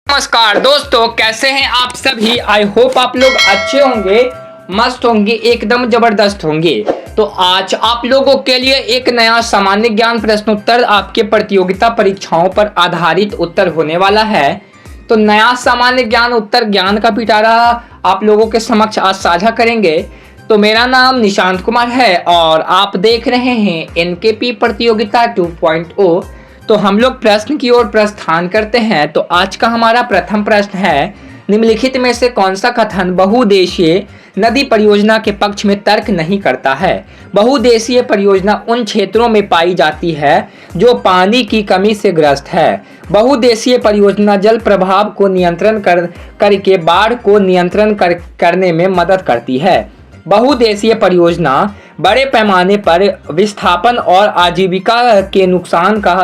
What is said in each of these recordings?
नमस्कार दोस्तों, कैसे हैं आप सभी। आई होप आप लोग अच्छे होंगे, मस्त होंगे, एकदम जबरदस्त होंगे। तो आज आप लोगों के लिए एक नया सामान्य ज्ञान प्रश्नोत्तर आपके प्रतियोगिता परीक्षाओं पर आधारित उत्तर होने वाला है। तो नया सामान्य ज्ञान उत्तर ज्ञान का पिटारा आप लोगों के समक्ष आज साझा करेंगे। तो मेरा नाम निशांत कुमार है और आप देख रहे हैं एनकेपी प्रतियोगिता 2.0। तो हम लोग प्रश्न की ओर प्रस्थान करते हैं। तो आज का हमारा प्रथम प्रश्न है, निम्नलिखित में से कौन सा कथन बहुउद्देशीय नदी परियोजना के पक्ष में तर्क नहीं करता है। बहुउद्देशीय परियोजना उन क्षेत्रों में पाई जाती है जो पानी की कमी से ग्रस्त है। बहुउद्देशीय परियोजना जल प्रभाव को नियंत्रण करके बाढ़ को नियंत्रण करने में मदद करती है। बहुउद्देशीय परियोजना बड़े पैमाने पर विस्थापन और आजीविका के नुकसान का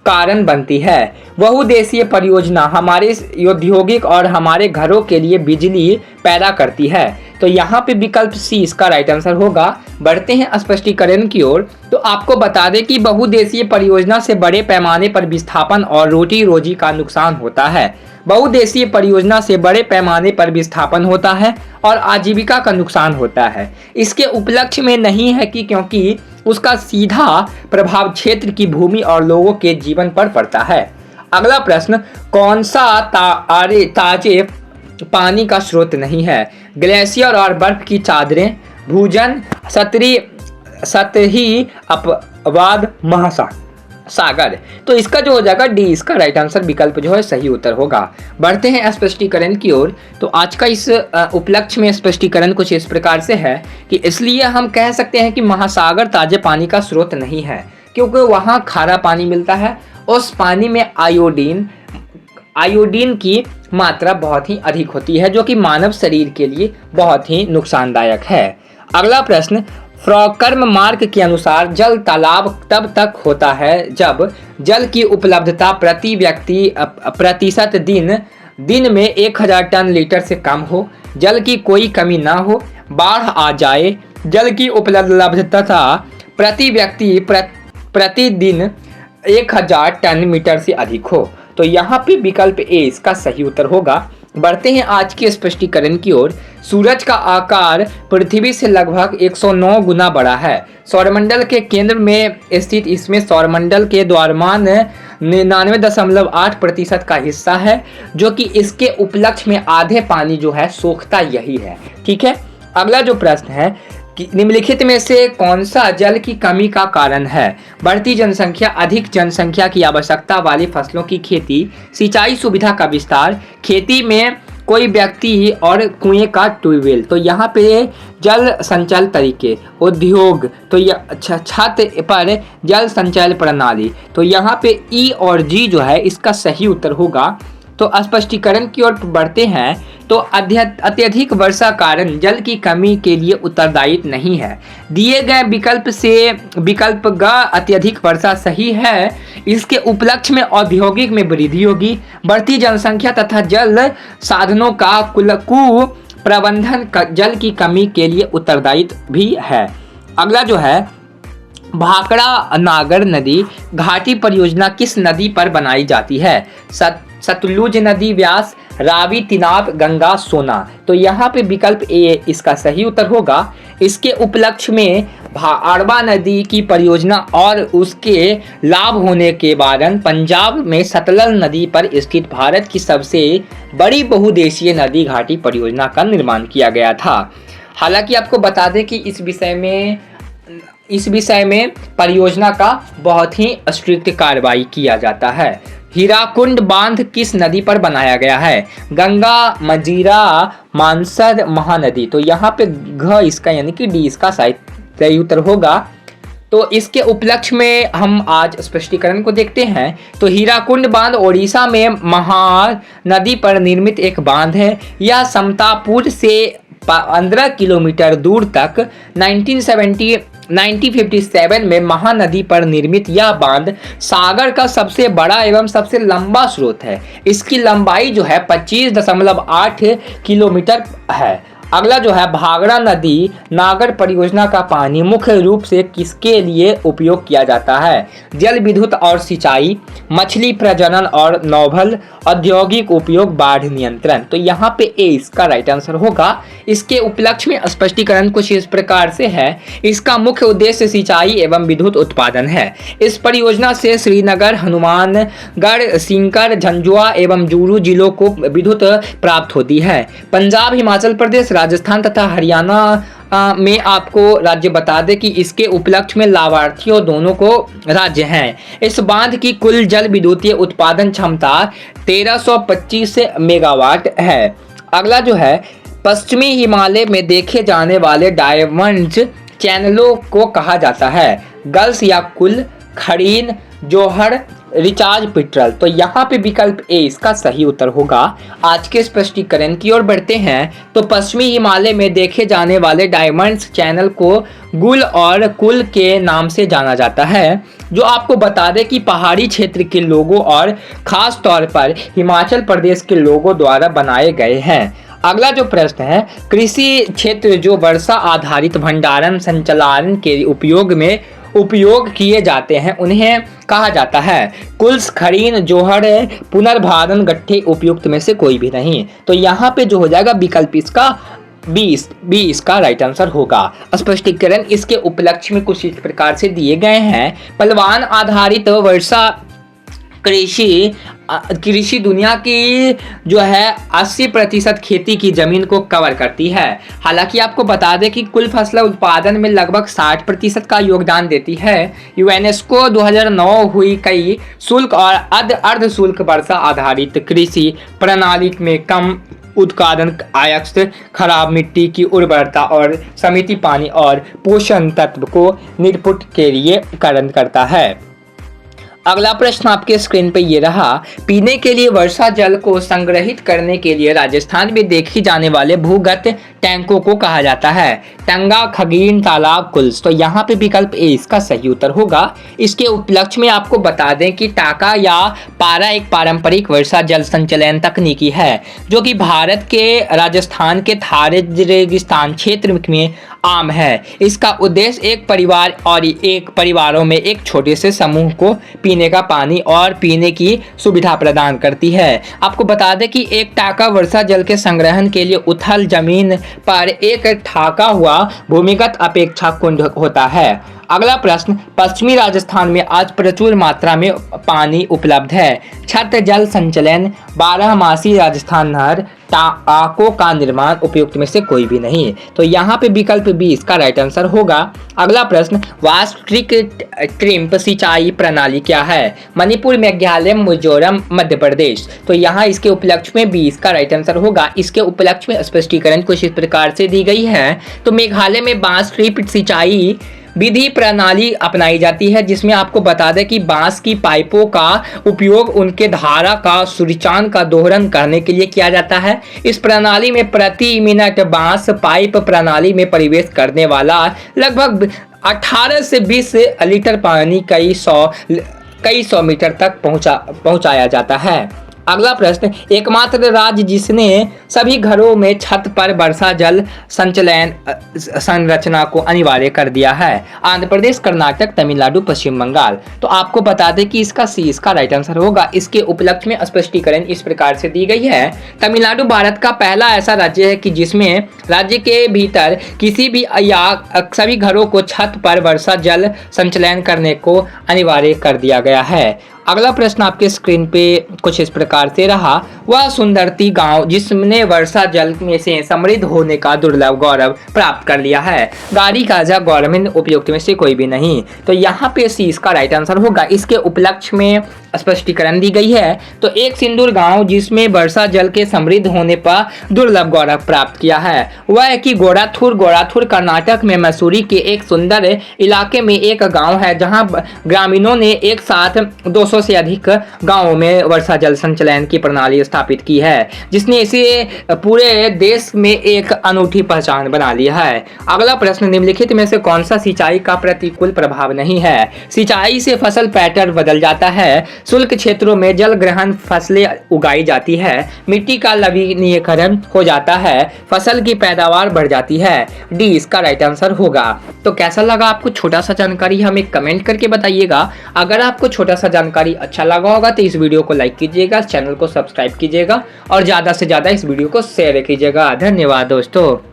कारण बनती है। बहुउद्देशीय परियोजना हमारे औद्योगिक और हमारे घरों के लिए बिजली पैदा करती है। तो यहाँ पे विकल्प सी इसका राइट आंसर होगा। बढ़ते हैं स्पष्टीकरण की ओर। तो आपको बता दें कि बहुउद्देशीय परियोजना से बड़े पैमाने पर विस्थापन और रोटी रोजी का नुकसान होता है। बहुउद्देशीय परियोजना से बड़े पैमाने पर विस्थापन होता है और आजीविका का नुकसान होता है। इसके उपलक्ष्य में नहीं है कि क्योंकि उसका सीधा प्रभाव क्षेत्र की भूमि और लोगों के जीवन पर पड़ता है। अगला प्रश्न, कौन सा ताजे पानी का स्रोत नहीं है। ग्लेशियर और बर्फ की चादरें, भूजल, सतही अपवाद, महासागर। तो इसका जो हो जाएगा डी, इसका राइट आंसर विकल्प जो है सही उत्तर होगा। बढ़ते हैं स्पष्टीकरण की ओर। तो आज का इस उपलक्ष्य में स्पष्टीकरण कुछ इस प्रकार से है कि इसलिए हम कह सकते हैं कि महासागर ताजे पानी का स्रोत नहीं है क्योंकि वहाँ खारा पानी मिलता है। उस पानी में आयोडीन की मात्रा बहुत ही अधिक होती है जो कि मानव शरीर के लिए बहुत ही नुकसानदायक है। अगला प्रश्न, फ्रॉकर्म मार्क के अनुसार जल तालाब तब तक होता है जब जल की उपलब्धता प्रति व्यक्ति प्रतिशत दिन में 1000 टन लीटर से कम हो, जल की कोई कमी ना हो, बाढ़ आ जाए, जल की उपलब्धता प्रति व्यक्ति प्रतिदिन 1000 टन मीटर से अधिक हो। तो यहाँ पे विकल्प ए इसका सही उत्तर होगा। बढ़ते हैं आज के स्पष्टीकरण की ओर। सूरज का आकार पृथ्वी से लगभग 109 गुना बड़ा है। सौरमंडल के केंद्र में स्थित इसमें सौरमंडल के द्रव्यमान 99.8% का हिस्सा है जो कि इसके उपलक्ष्य में आधे पानी जो है सोखता यही है। ठीक है। अगला जो प्रश्न है कि निम्नलिखित में से कौन सा जल की कमी का कारण है। बढ़ती जनसंख्या, अधिक जनसंख्या की आवश्यकता वाली फसलों की खेती, सिंचाई सुविधा का विस्तार, खेती में कोई व्यक्ति और कुएं का ट्यूबवेल। तो यहाँ पे जल संचय तरीके, उद्योग, तो छत पर जल संचय प्रणाली। तो यहाँ पे ई और जी जो है इसका सही उत्तर होगा। तो स्पष्टीकरण की ओर बढ़ते हैं। तो अत्यधिक वर्षा कारण जल की कमी के लिए उत्तरदायी नहीं है। दिए गए विकल्प से विकल्प ग अत्यधिक वर्षा सही है। इसके उपलक्ष्य में औद्योगिक में वृद्धि होगी, बढ़ती जनसंख्या तथा जल साधनों का कुप्रबंधन जल की कमी के लिए उत्तरदायी भी है। अगला जो है, भाखड़ा नागर नदी घाटी परियोजना किस नदी पर बनाई जाती है। सतलुज नदी, व्यास, रावी, तिनाब, गंगा, सोना। तो यहाँ पे विकल्प ए इसका सही उत्तर होगा। इसके उपलक्ष्य में अरबा नदी की परियोजना और उसके लाभ होने के बाद पंजाब में सतलज नदी पर स्थित भारत की सबसे बड़ी बहुउद्देशीय नदी घाटी परियोजना का निर्माण किया गया था। हालांकि आपको बता दें कि इस विषय में परियोजना का बहुत ही स्ट्रिक्ट कार्रवाई किया जाता है। हीराकुंड बांध किस नदी पर बनाया गया है। गंगा, मजीरा, मानसर, महानदी। तो यहाँ पे घ इसका यानी कि डी इसका सही उत्तर होगा। तो इसके उपलक्ष्य में हम आज स्पष्टीकरण को देखते हैं। तो हीराकुंड बांध ओडिशा में महानदी पर निर्मित एक बांध है। यह समतापुर से 15 किलोमीटर दूर तक 1957 में महानदी पर निर्मित यह बांध सागर का सबसे बड़ा एवं सबसे लंबा स्रोत है। इसकी लंबाई जो है 25.8 किलोमीटर है अगला जो है भाखड़ा नदी नागर परियोजना का पानी मुख्य रूप से किसके लिए उपयोग किया जाता है? जल विद्युत और सिंचाई, मछली प्रजनन और नौबल, औद्योगिक उपयोग, बाढ़ नियंत्रण। तो यहाँ पे ए इसका राइट आंसर होगा। इसके उपलक्ष्य में स्पष्टीकरण कुछ इस प्रकार से है। इसका मुख्य उद्देश्य सिंचाई एवं विद्युत उत्पादन है। इस परियोजना से श्रीनगर, हनुमानगढ़, सीकर, झंझुआ एवं चूरू जिलों को विद्युत प्राप्त होती है। पंजाब, हिमाचल प्रदेश, राजस्थान तथा हरियाणा में आपको राज्य बता दें कि इसके उपलक्ष्य में लाभार्थियों दोनों को राज्य हैं। इस बांध की कुल जल विद्युतीय उत्पादन क्षमता 1325 मेगावाट है। अगला जो है पश्चिमी हिमालय में देखे जाने वाले डायमंड चैनलों को कहा जाता है? गल्स या कुल, खड़ीन, जोहर, रिचार्ज, पिट्रल। तो यहाँ पे विकल्प ए इसका सही उत्तर होगा। आज के स्पष्टीकरण की ओर बढ़ते हैं। तो पश्चिमी हिमालय में देखे जाने वाले डायमंड्स चैनल को गुल और कुल के नाम से जाना जाता है, जो आपको बता दें कि पहाड़ी क्षेत्र के लोगों और खास तौर पर हिमाचल प्रदेश के लोगों द्वारा बनाए गए हैं। अगला जो प्रश्न है, कृषि क्षेत्र जो वर्षा आधारित भंडारण संचालन के उपयोग किए जाते हैं उन्हें कहा जाता है? कुल्स, खड़ीन, जोहर, पुनर्भरण, गट्ठे, उपयुक्त में से कोई भी नहीं। तो यहाँ पे जो हो जाएगा विकल्प इसका 20 का राइट आंसर होगा। स्पष्टीकरण इसके उपलक्ष्य में कुछ इस प्रकार से दिए गए हैं। पलवान आधारित वर्षा कृषि दुनिया की जो है 80% खेती की जमीन को कवर करती है। हालांकि आपको बता दें कि कुल फसल उत्पादन में लगभग 60% का योगदान देती है। यूनेस्को 2009 हुई कई शुल्क और अर्ध शुल्क वर्षा आधारित कृषि प्रणाली में कम उत्पादन, आयस्क, खराब मिट्टी की उर्वरता और सीमित पानी और पोषण तत्व को निरूपण के लिए करता है। अगला प्रश्न आपके स्क्रीन पे ये रहा, पीने के लिए वर्षा जल को संग्रहित करने के लिए राजस्थान में देखी जाने वाले भूगत टैंकों को कहा जाता है? टंगा, खगीन, तालाब, कुल्स। तो यहाँ पे विकल्प ए इसका सही उत्तर होगा। इसके उपलक्ष्य में आपको बता दें कि टाका या पारा एक पारंपरिक वर्षा जल संचलन तकनीकी है, जो कि भारत के राजस्थान के थार रेगिस्तान क्षेत्र में आम है। इसका उद्देश्य एक परिवार और एक परिवारों में एक छोटे से समूह को पीने का पानी और पीने की सुविधा प्रदान करती है। आपको बता दें कि एक टाका वर्षा जल के संग्रहण के लिए उथल जमीन पर एक ठाका हुआ भूमिगत अपेक्षा कुंड होता है। अगला प्रश्न, पश्चिमी राजस्थान में आज प्रचुर मात्रा में पानी उपलब्ध है। छत जल संचलन, 12मासी राजस्थान नहर, टाकों का निर्माण, उपयुक्त में से कोई भी नहीं। तो यहाँ पे विकल्प बी इसका राइट आंसर होगा। अगला प्रश्न, वास्तविक ट्रिम्प सिंचाई प्रणाली क्या है? मणिपुर, मेघालय, मिजोरम, मध्य प्रदेश। तो यहाँ इसके उपलक्ष्य में बी इसका राइट आंसर होगा। इसके उपलक्ष्य में स्पष्टीकरण कुछ इस प्रकार से दी गई है। तो मेघालय में बांस ट्रिप सिंचाई विधि प्रणाली अपनाई जाती है, जिसमें आपको बता दें कि बांस की पाइपों का उपयोग उनके धारा का सुरिचान का दोहन करने के लिए किया जाता है। इस प्रणाली में प्रति मिनट बांस पाइप प्रणाली में प्रवेश करने वाला लगभग 18 से 20 लीटर पानी कई सौ मीटर तक पहुंचाया जाता है। अगला प्रश्न, एकमात्र राज्य जिसने सभी घरों में छत पर वर्षा जल संचलन संरचना को अनिवार्य कर दिया है? आंध्र प्रदेश, कर्नाटक, तमिलनाडु, पश्चिम बंगाल। तो आपको बता दें कि इसका सी इसका राइट आंसर होगा। इसके उपलक्ष्य में स्पष्टीकरण इस प्रकार से दी गई है। तमिलनाडु भारत का पहला ऐसा राज्य है कि जिसमें राज्य के भीतर किसी भी या सभी घरों को छत पर वर्षा जल संचलन करने को अनिवार्य कर दिया गया है। अगला प्रश्न आपके स्क्रीन पे कुछ इस प्रकार से रहा, वह सुंदरती गांव जिसने वर्षा जल में से समृद्ध होने का दुर्लभ गौरव प्राप्त कर लिया है? गारी, काजा, गौरमिंद, उपयुक्त में से कोई भी नहीं। तो यहाँ पे सी इसका राइट आंसर होगा। इसके उपलक्ष्य में स्पष्टीकरण दी गई है। तो एक सिंदूर गांव जिसमें वर्षा जल के समृद्ध होने पर दुर्लभ गौरव प्राप्त किया है वह है कि गोराथुर कर्नाटक में मसूरी के एक सुंदर इलाके में एक गांव है, जहां ग्रामीणों ने एक साथ 200 से अधिक गांवों में वर्षा जल संचलन की प्रणाली स्थापित की है, जिसने इसे पूरे देश में एक अनूठी पहचान बना ली है। अगला प्रश्न, निम्नलिखित में से कौन सा सिंचाई का प्रतिकूल प्रभाव नहीं है? सिंचाई से फसल पैटर्न बदल जाता है, शुष्क क्षेत्रों में जल ग्रहण फसलें उगाई जाती है, मिट्टी का लवणीकरण हो जाता है, फसल की पैदावार बढ़ जाती है। डी इसका राइट आंसर होगा। तो कैसा लगा आपको छोटा सा जानकारी, हमें कमेंट करके बताइएगा। अगर आपको छोटा सा जानकारी अच्छा लगा होगा तो इस वीडियो को लाइक कीजिएगा, चैनल को सब्सक्राइब कीजिएगा और ज़्यादा से ज़्यादा इस वीडियो को शेयर कीजिएगा। धन्यवाद दोस्तों।